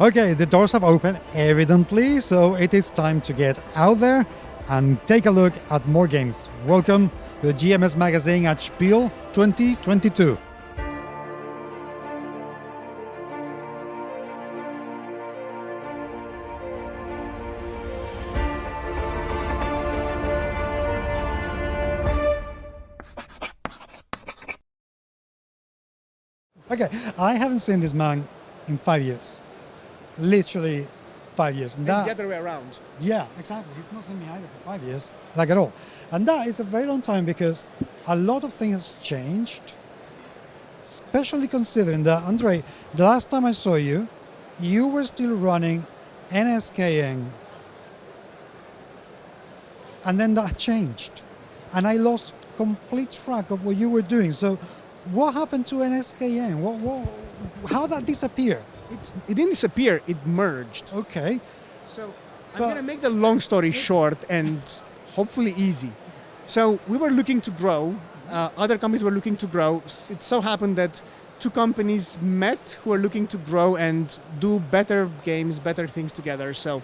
Okay, the doors have opened, evidently, so it is time to get out there and take a look at more games. Welcome to the GMS magazine at Spiel 2022. Okay, I haven't seen this man in 5 years. Literally 5 years. And the other way around. Yeah, exactly. He's not seen me either for 5 years, like at all. And that is a very long time because a lot of things changed, especially considering that, Andre, the last time I saw you, you were still running NSKN. And then that changed. And I lost complete track of what you were doing. So what happened to NSKN? How that disappear? It didn't disappear, it merged. Okay. So I'm going to make the long story short and hopefully easy. So we were looking to grow. Other companies were looking to grow. It so happened that two companies met who were looking to grow and do better games, better things together. So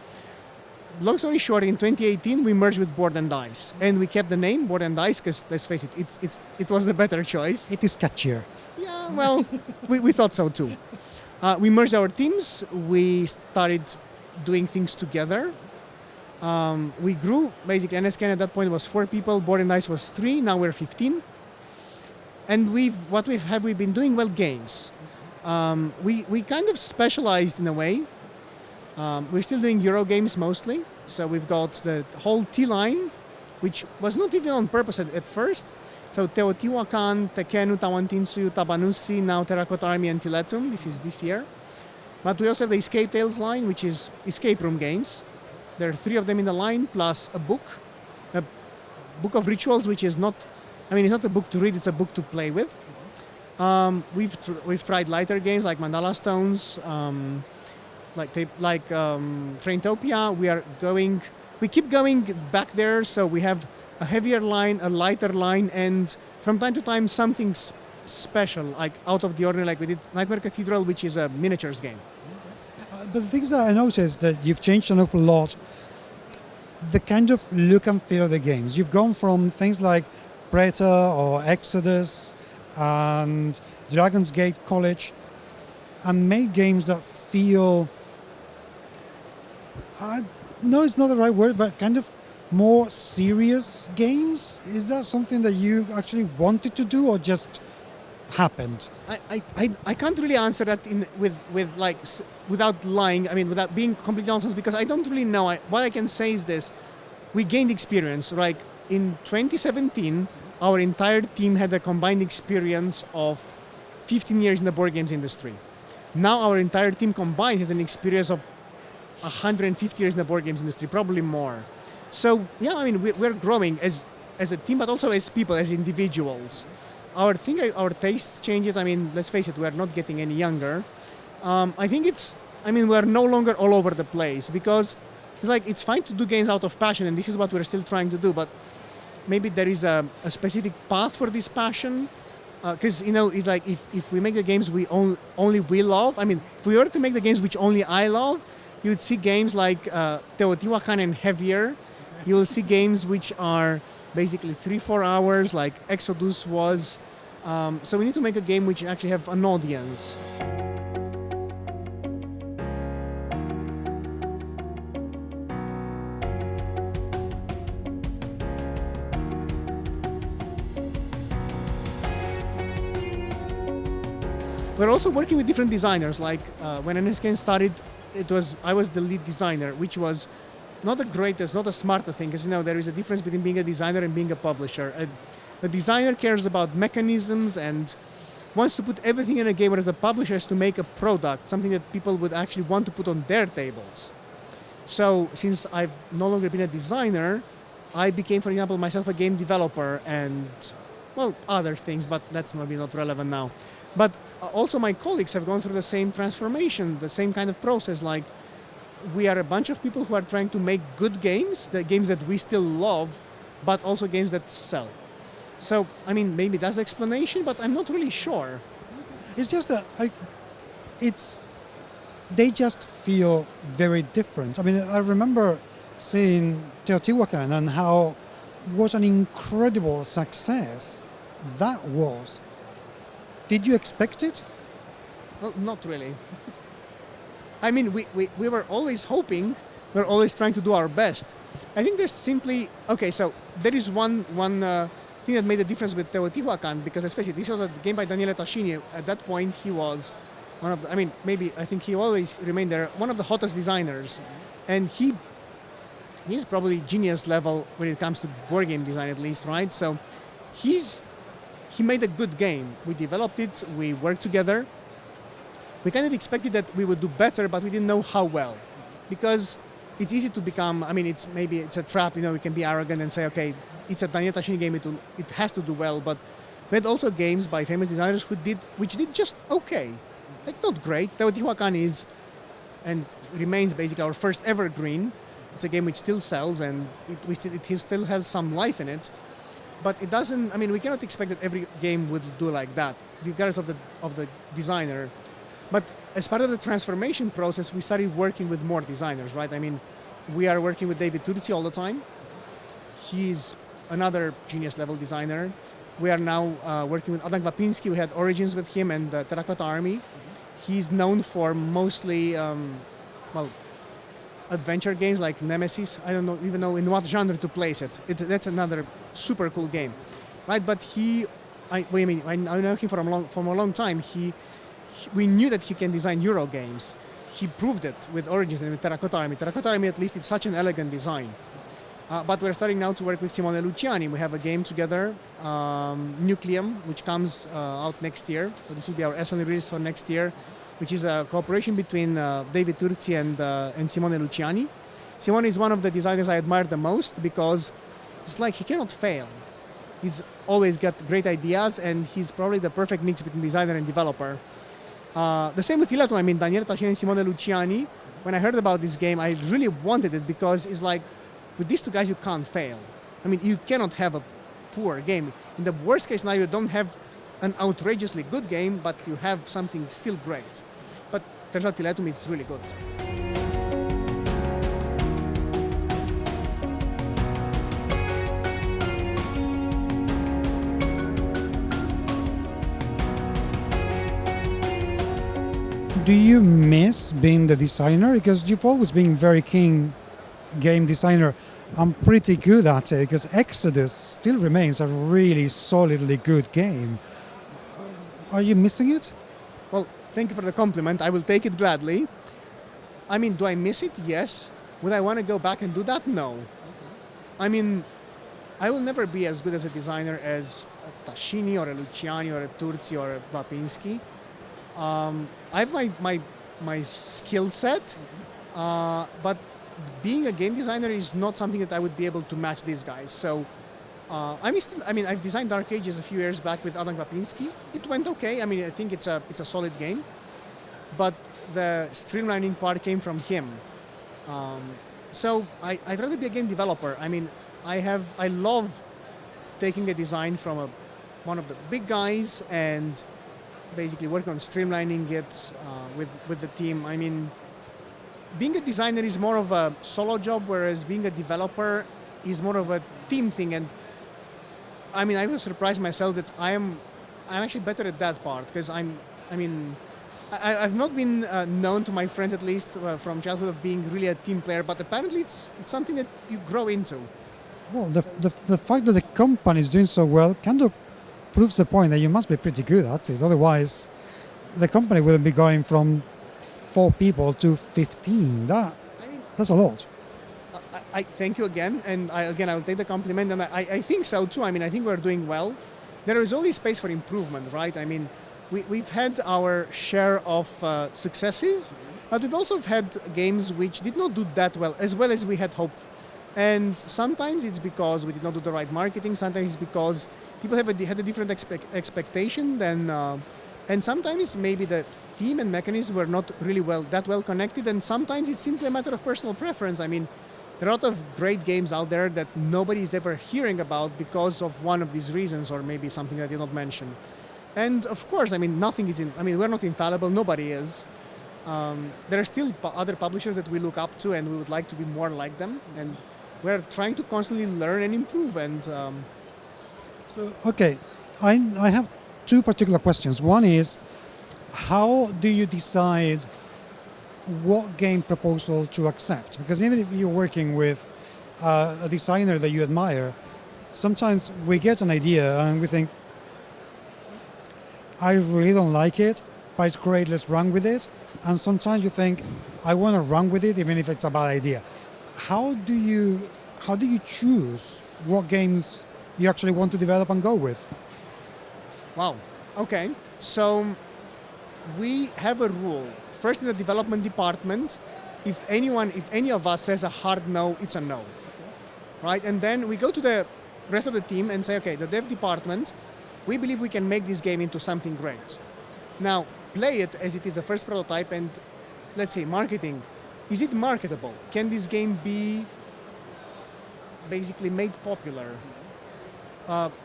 long story short, in 2018, we merged with Board and Dice. And we kept the name Board and Dice because, let's face it, it was the better choice. It is catchier. Yeah, well, we thought so too. We merged our teams. We started doing things together. We grew. Basically, NSKN at that point was 4 people. Board and Dice was 3. Now we're 15. And we've been doing? Well, games. We kind of specialized in a way. We're still doing Euro games mostly. So we've got the whole T line, which was not even on purpose at first. So Teotihuacan, Tekenu, Tawantinsuyu, Tabanusi, now Terracotta Army and Tiletum. This is this year. But we also have the Escape Tales line, which is escape room games. There are 3 of them in the line, plus a book of rituals, which is not, it's not a book to read, it's a book to play with. We've tried lighter games like Mandala Stones, like Traintopia. We keep going back there, so we have a heavier line, a lighter line, and from time to time something special, like out of the ordinary, like we did Nightmare Cathedral, which is a miniatures game. But the things that I noticed that you've changed an awful lot, the kind of look and feel of the games. You've gone from things like Predator or Exodus and Dragon's Gate College and made games that feel, no, it's not the right word, but kind of more serious games? Is that something that you actually wanted to do or just happened? I can't really answer that without lying, without being completely honest, because I don't really know. What I can say is this: we gained experience. Like in 2017, our entire team had a combined experience of 15 years in the board games industry. Now our entire team combined has an experience of 150 years in the board games industry, probably more. So yeah, we're growing as a team, but also as people, as individuals. Our taste changes. Let's face it, we are not getting any younger. I think we're no longer all over the place because it's fine to do games out of passion, and this is what we're still trying to do. But maybe there is a specific path for this passion. Because it's like if we make the games only we love. If we were to make the games which only I love, you would see games like Teotihuacan and heavier. You will see games which are basically 3-4 hours, like Exodus was. So we need to make a game which actually have an audience. We're also working with different designers. Like when NSKN started, I was the lead designer, which was not the greatest, not the smarter thing, because there is a difference between being a designer and being a publisher. A designer cares about mechanisms and wants to put everything in a game, whereas a publisher has to make a product, something that people would actually want to put on their tables. So since I've no longer been a designer, I became, for example, myself a game developer and, well, other things, but that's maybe not relevant now. But also my colleagues have gone through the same transformation, the same kind of process. Like, we are a bunch of people who are trying to make good games, the games that we still love, but also games that sell. So, maybe that's the explanation, but I'm not really sure. It's just that they just feel very different. I mean, I remember seeing Teotihuacan and how what an incredible success that was. Did you expect it? Well, not really. I mean, we were always hoping, we're always trying to do our best. I think there's simply, okay, so there is one thing that made a difference with Teotihuacan, because especially this was a game by Daniele Tascini. At that point, he was one of the, I mean, maybe, I think he always remained there, one of the hottest designers. And he's probably genius level when it comes to board game design, at least, right? So he made a good game. We developed it, we worked together. We kind of expected that we would do better, but we didn't know how well. Because it's easy to become, I mean, it's a trap, you know, we can be arrogant and say, okay, it's a Daniele Tascini game, it has to do well, but we had also games by famous designers which did just okay. Like, not great. Teotihuacan is and remains basically our first evergreen. It's a game which still sells and it still has some life in it. But it doesn't, I mean, we cannot expect that every game would do like that, regardless of the designer. But as part of the transformation process, we started working with more designers, right? I mean, we are working with David Turci all the time. He's another genius level designer. We are now working with Adam Kwapinski. We had Origins with him and the Terracotta Army. He's known for mostly, adventure games like Nemesis. I don't even know in what genre to place it. That's another super cool game, right? But I know him from a long time. We knew that he can design Euro games. He proved it with Origins and with Terracotta Army. Terracotta Army, at least, it's such an elegant design. But we're starting now to work with Simone Luciani. We have a game together, Nucleum, which comes out next year. So this will be our SL release for next year, which is a cooperation between David Turci and Simone Luciani. Simone is one of the designers I admire the most because it's like he cannot fail. He's always got great ideas, and he's probably the perfect mix between designer and developer. The same with Ilato. I mean, Daniele Tascini and Simone Luciani. When I heard about this game, I really wanted it because it's like, with these two guys, you can't fail. I mean, you cannot have a poor game. In the worst case scenario, you don't have an outrageously good game, but you have something still great. But turns out Tiletum is really good. Do you miss being the designer? Because you've always been very keen game designer. I'm pretty good at it because Exodus still remains a really solidly good game. Are you missing it? Well, thank you for the compliment. I will take it gladly. I mean, do I miss it? Yes. Would I want to go back and do that? No. I mean, I will never be as good as a designer as a Tascini or a Luciani or a Turci or a Kwapinski. I have my skill set, but being a game designer is not something that I would be able to match these guys. So I've designed Dark Ages a few years back with Adam Kwapinski. It went okay. I mean, I think it's a solid game, but the streamlining part came from him. So I'd rather be a game developer. I mean, I love taking a design from one of the big guys and basically working on streamlining it with the team. I mean, being a designer is more of a solo job, whereas being a developer is more of a team thing. And I mean, I was surprised myself that I'm actually better at that part because I've not been known to my friends, at least from childhood, of being really a team player. But apparently, it's something that you grow into. Well, the fact that the company is doing so well kind of proves the point that you must be pretty good at it. Otherwise, the company wouldn't be going from 4 people to 15. That's a lot. I thank you again, and I will take the compliment, and I think so too. I mean, I think we're doing well. There is always space for improvement, right? I mean, we've had our share of successes, but we've also had games which did not do that well as we had hoped. And sometimes it's because we did not do the right marketing. Sometimes it's because people had a different expectation than. And sometimes maybe the theme and mechanisms were not really that well connected, and sometimes it's simply a matter of personal preference. I mean, there are a lot of great games out there that nobody is ever hearing about because of one of these reasons, or maybe something I did not mention. And of course, I mean, we're not infallible, nobody is. There are still other publishers that we look up to, and we would like to be more like them. And we're trying to constantly learn and improve. And So, okay, I have two particular questions. One is, how do you decide what game proposal to accept? Because even if you're working with a designer that you admire, sometimes we get an idea and we think, I really don't like it, but it's great, let's run with it. And sometimes you think, I want to run with it even if it's a bad idea. How do you choose what games you actually want to develop and go with? wow, okay. So we have a rule. First, in the development department, if any of us says a hard no, it's a no, right? And then we go to the rest of the team and say, okay, the dev department, we believe we can make this game into something great. Now, play it as it is a first prototype, and let's say marketing. Is it marketable? Can this game be basically made popular?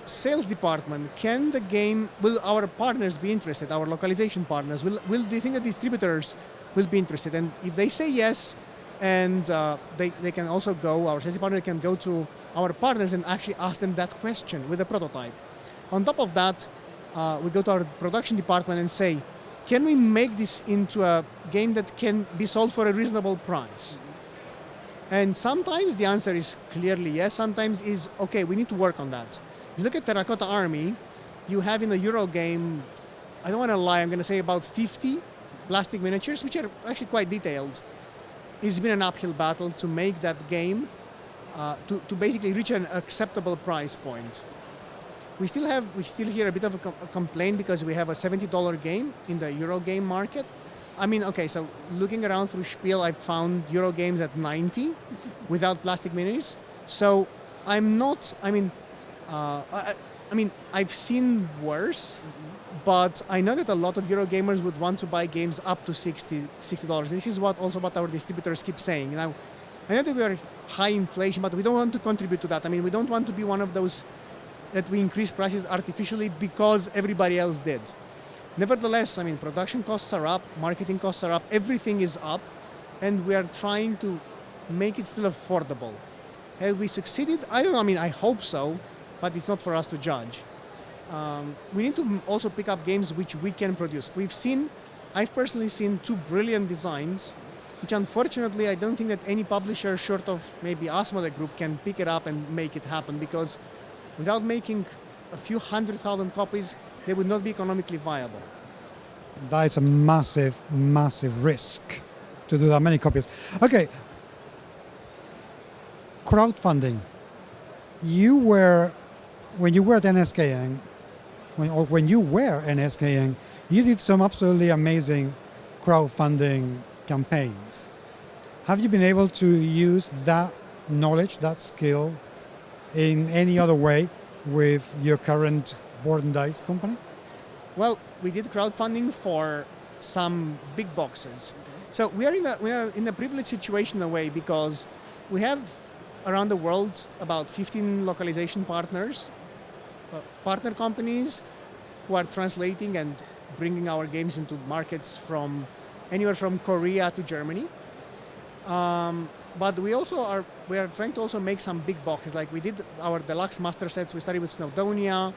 Sales department, will our partners be interested, our localization partners? Do you think that distributors will be interested? And if they say yes, and they can also go, our sales department can go to our partners and actually ask them that question with a prototype. On top of that, we go to our production department and say, can we make this into a game that can be sold for a reasonable price? And sometimes the answer is clearly yes, sometimes is, okay, we need to work on that. If you look at Terracotta Army, you have in the Euro game, I don't want to lie, I'm going to say about 50 plastic miniatures, which are actually quite detailed. It's been an uphill battle to make that game, to basically reach an acceptable price point. We still hear a bit of a complaint because we have a $70 game in the Euro game market. I mean, okay, so looking around through Spiel, I found Euro games at 90 without plastic minis. So I've seen worse, but I know that a lot of Euro gamers would want to buy games up to $60. This is what our distributors keep saying. Now, I know that we are high inflation, but we don't want to contribute to that. I mean, we don't want to be one of those that we increase prices artificially because everybody else did. Nevertheless, I mean, production costs are up, marketing costs are up, everything is up, and we are trying to make it still affordable. Have we succeeded? I don't know, I mean, I hope so, but it's not for us to judge. We need to also pick up games which we can produce. I've personally seen two brilliant designs, which unfortunately I don't think that any publisher short of maybe Asmodee Group can pick it up and make it happen, because without making a few 100,000 copies, they would not be economically viable. That is a massive, massive risk to do that many copies. Okay, crowdfunding. When you were at NSKN, you did some absolutely amazing crowdfunding campaigns. Have you been able to use that knowledge, that skill, in any other way with your current board and dice company? Well, we did crowdfunding for some big boxes. So we are in a privileged situation in a way, because we have around the world about 15 localization partners, partner companies who are translating and bringing our games into markets from anywhere from Korea to Germany. But we are trying to also make some big boxes. Like we did our deluxe master sets. We started with Snowdonia,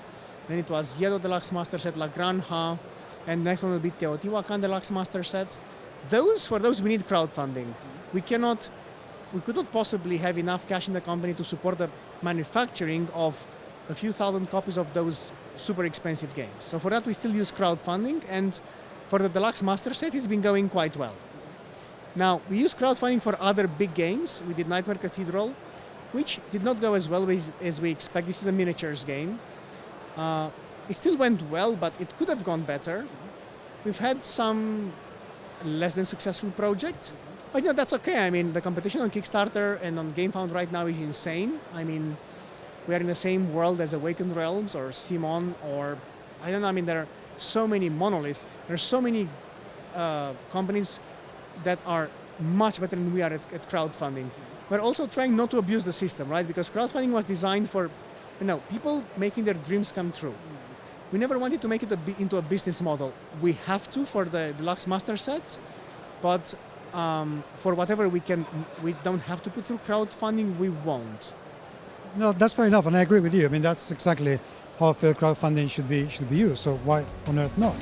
then it was Yedo deluxe master set, La Granja, and next one will be Teotihuacan deluxe master set. For those we need crowdfunding. We could not possibly have enough cash in the company to support the manufacturing of a few thousand copies of those super expensive games. So for that we still use crowdfunding, and for the deluxe master set it's been going quite well. Now, we use crowdfunding for other big games. We did Nightmare Cathedral, which did not go as well as we expect. This is a miniatures game. It still went well, but it could have gone better. We've had some less than successful projects, but that's okay. I mean, the competition on Kickstarter and on GameFound right now is insane. I mean, we are in the same world as Awakened Realms or Simon, or I don't know. I mean, there are so many Monolith. There are so many companies that are much better than we are at crowdfunding. We're also trying not to abuse the system, right? Because crowdfunding was designed for, people making their dreams come true. We never wanted to make it into a business model. We have to for the deluxe master sets, but for whatever we don't have to put through crowdfunding, we won't. No, that's fair enough, and I agree with you. I mean, that's exactly how I feel crowdfunding should be used. So why on earth not?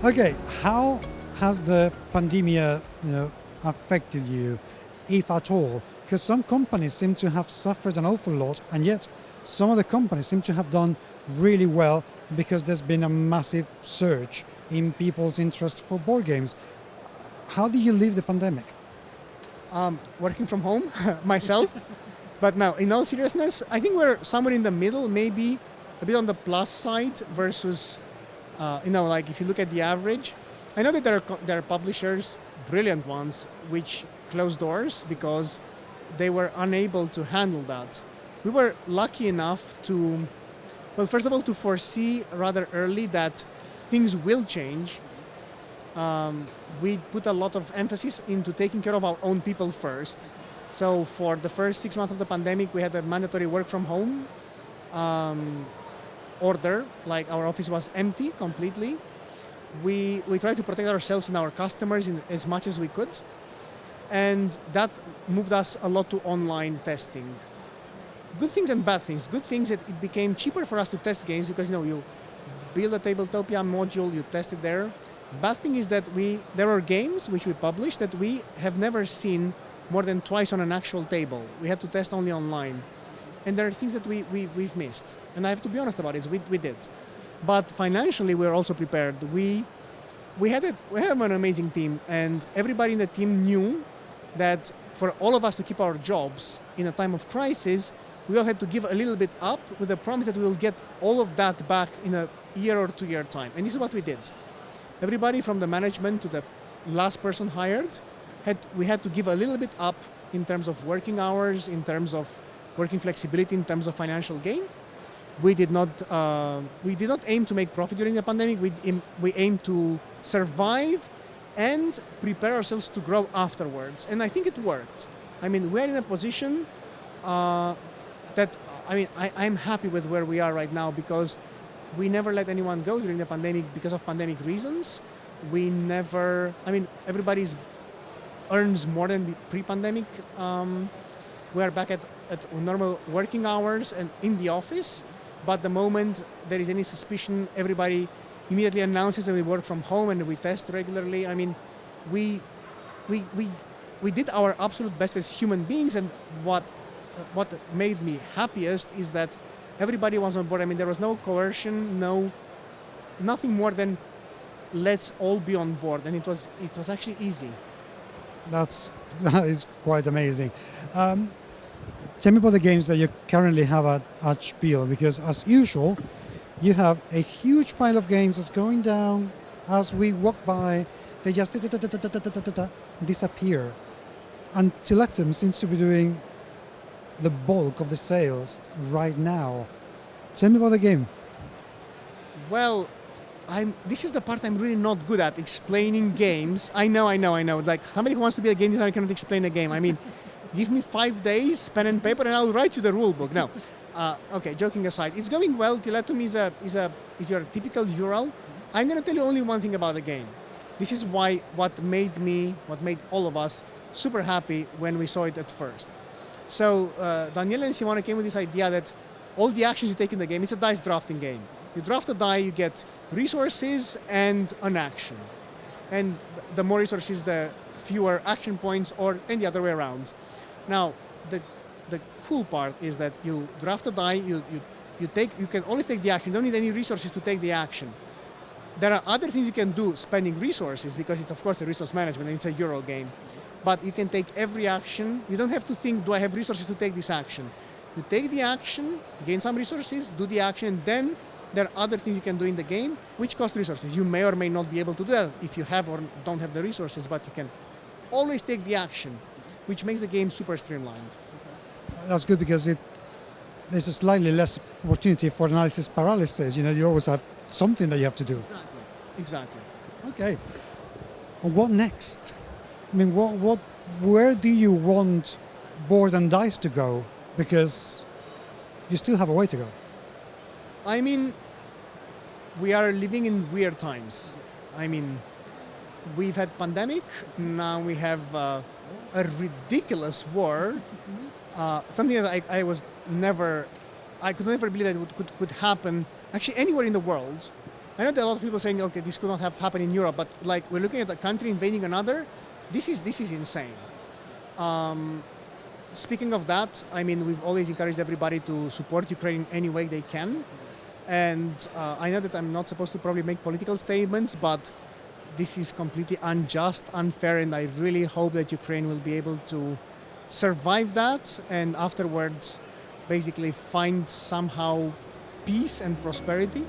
Okay, how has the pandemic, affected you, if at all? Because some companies seem to have suffered an awful lot, and yet some of the companies seem to have done really well because there's been a massive surge in people's interest for board games. How do you live the pandemic? Working from home myself. But now, in all seriousness, I think we're somewhere in the middle, maybe a bit on the plus side versus, like if you look at the average. I know that there are publishers, brilliant ones, which closed doors because they were unable to handle that. We were lucky enough to, well, first of all, to foresee rather early that things will change. We put a lot of emphasis into taking care of our own people first. So for the first 6 months of the pandemic, we had a mandatory work from home order, like our office was empty completely. We tried to protect ourselves and our customers as much as we could. And that moved us a lot to online testing. Good things and bad things. Good things that it became cheaper for us to test games because you build a Tabletopia module, you test it there. Bad thing is that there are games which we published that we have never seen more than twice on an actual table. We had to test only online. And there are things that we've missed. And I have to be honest about it, we did. But financially, we're also prepared. We have an amazing team, and everybody in the team knew that for all of us to keep our jobs in a time of crisis, we all had to give a little bit up with the promise that we will get all of that back in a year or 2 year time. And this is what we did. Everybody from the management to the last person hired, we had to give a little bit up in terms of working hours, in terms of working flexibility, in terms of financial gain. We did not aim to make profit during the pandemic. We aimed to survive and prepare ourselves to grow afterwards. And I think it worked. I mean, we're in a position I'm happy with where we are right now because we never let anyone go during the pandemic because of pandemic reasons. Everybody earns more than pre-pandemic. We are back at normal working hours and in the office. But the moment there is any suspicion, everybody immediately announces that we work from home and we test regularly. I mean, we did our absolute best as human beings, and what made me happiest is that everybody was on board. I mean, there was no coercion, nothing more than let's all be on board, and it was actually easy. That is quite amazing. Tell me about the games that you currently have at Spiel, because as usual, you have a huge pile of games that's going down as we walk by. They just disappear. And Tilectum seems to be doing the bulk of the sales right now. Tell me about the game. Well, this is the part I'm really not good at, explaining games. I know. Like, somebody who wants to be a game designer cannot explain a game. I mean, give me 5 days, pen and paper, and I'll write you the rule book. No. Okay, joking aside, it's going well. Tilectum is your typical Euro. I'm going to tell you only one thing about the game. This is what made all of us super happy when we saw it at first. So Daniele and Simone came with this idea that all the actions you take in the game, it's a dice drafting game. You draft a die, you get resources and an action. And the more resources, the fewer action points, and the other way around. Now, the cool part is that you draft a die, you can always take the action. You don't need any resources to take the action. There are other things you can do spending resources because it's of course a resource management and it's a Euro game. But you can take every action. You don't have to think, do I have resources to take this action? You take the action, gain some resources, do the action, and then there are other things you can do in the game which cost resources. You may or may not be able to do that if you have or don't have the resources, but you can always take the action, which makes the game super streamlined. That's good because there's a slightly less opportunity for analysis paralysis. You always have something that you have to do. Exactly. Okay. And what next? I mean, where do you want Board and Dice to go? Because you still have a way to go. I mean, we are living in weird times. I mean, we've had pandemic, now we have a ridiculous war. Something that I could never believe that it could happen actually anywhere in the world. I know that a lot of people saying, okay, this could not have happened in Europe, but like we're looking at a country invading another. This is insane. Speaking of that, I mean, we've always encouraged everybody to support Ukraine any way they can. And I know that I'm not supposed to probably make political statements, but this is completely unjust, unfair, and I really hope that Ukraine will be able to survive that and afterwards basically find somehow peace and prosperity.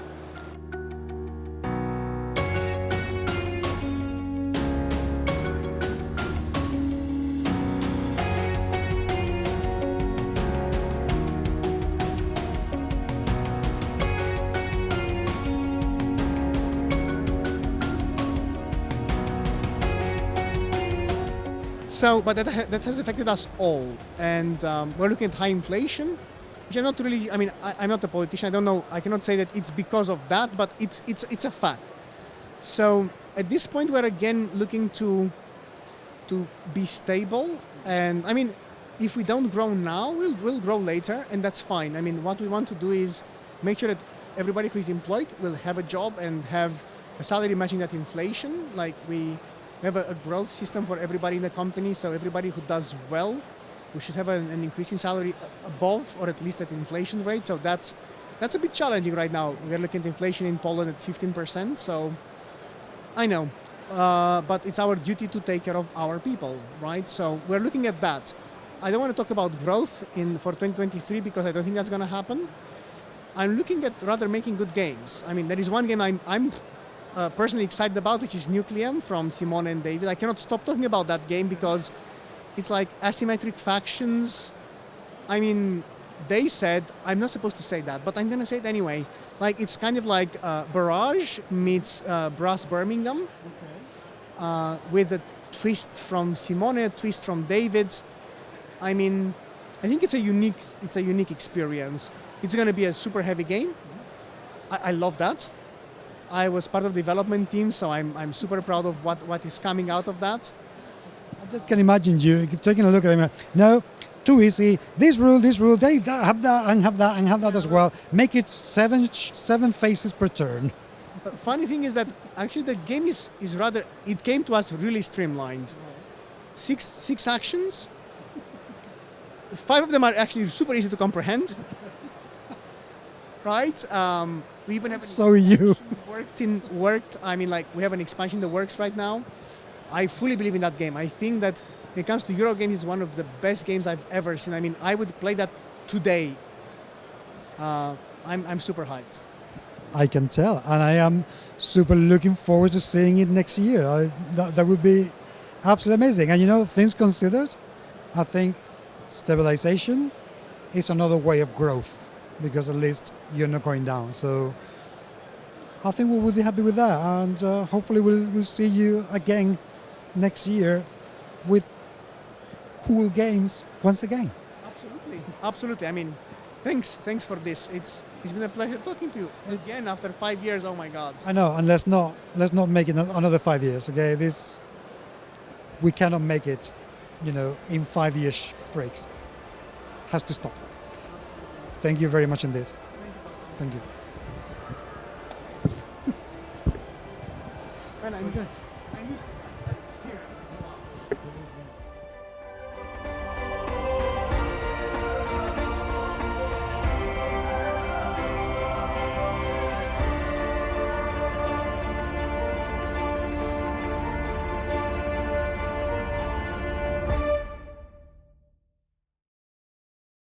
So, but that has affected us all, and we're looking at high inflation, which I'm not really. I mean, I'm not a politician. I don't know. I cannot say that it's because of that, but it's a fact. So at this point, we're again looking to be stable, and I mean, if we don't grow now, we'll grow later, and that's fine. I mean, what we want to do is make sure that everybody who is employed will have a job and have a salary matching that inflation, like we have a growth system for everybody in the company, so everybody who does well, we should have an increase in salary above or at least at the inflation rate. So that's a bit challenging right now. We're looking at inflation in Poland at 15%, so I know. But it's our duty to take care of our people, right? So we're looking at that. I don't want to talk about growth for 2023 because I don't think that's going to happen. I'm looking at rather making good games. I mean, there is one game I'm personally excited about, which is Nucleum from Simone and David. I cannot stop talking about that game because it's like asymmetric factions. I mean, they said, I'm not supposed to say that, but I'm going to say it anyway. Like, it's kind of like Barrage meets Brass Birmingham, with a twist from Simone, a twist from David. I mean, I think it's a unique experience. It's going to be a super heavy game. I love that. I was part of the development team, so I'm super proud of what is coming out of that. I just can imagine you taking a look at them. No, too easy. This rule, they have that and have that and have that as well. Make it seven phases per turn. But funny thing is that actually the game is rather, it came to us really streamlined. Six actions. 5 of them are actually super easy to comprehend. Right? We even have worked. I mean, like, we have an expansion in the works right now. I fully believe in that game. I think that when it comes to Euro games, it's one of the best games I've ever seen. I mean, I would play that today. I'm super hyped. I can tell, and I am super looking forward to seeing it next year. That would be absolutely amazing. And you know, things considered, I think stabilization is another way of growth, because at least you're not going down. So I think we will be happy with that, and hopefully we'll see you again next year with cool games once again. Absolutely. I mean, thanks for this. It's been a pleasure talking to you again after 5 years. Oh my God. I know, and let's not make it another 5 years. Okay, we cannot make it, in 5 years breaks. Has to stop. Thank you very much indeed. Thank you. Well, I'm good. I missed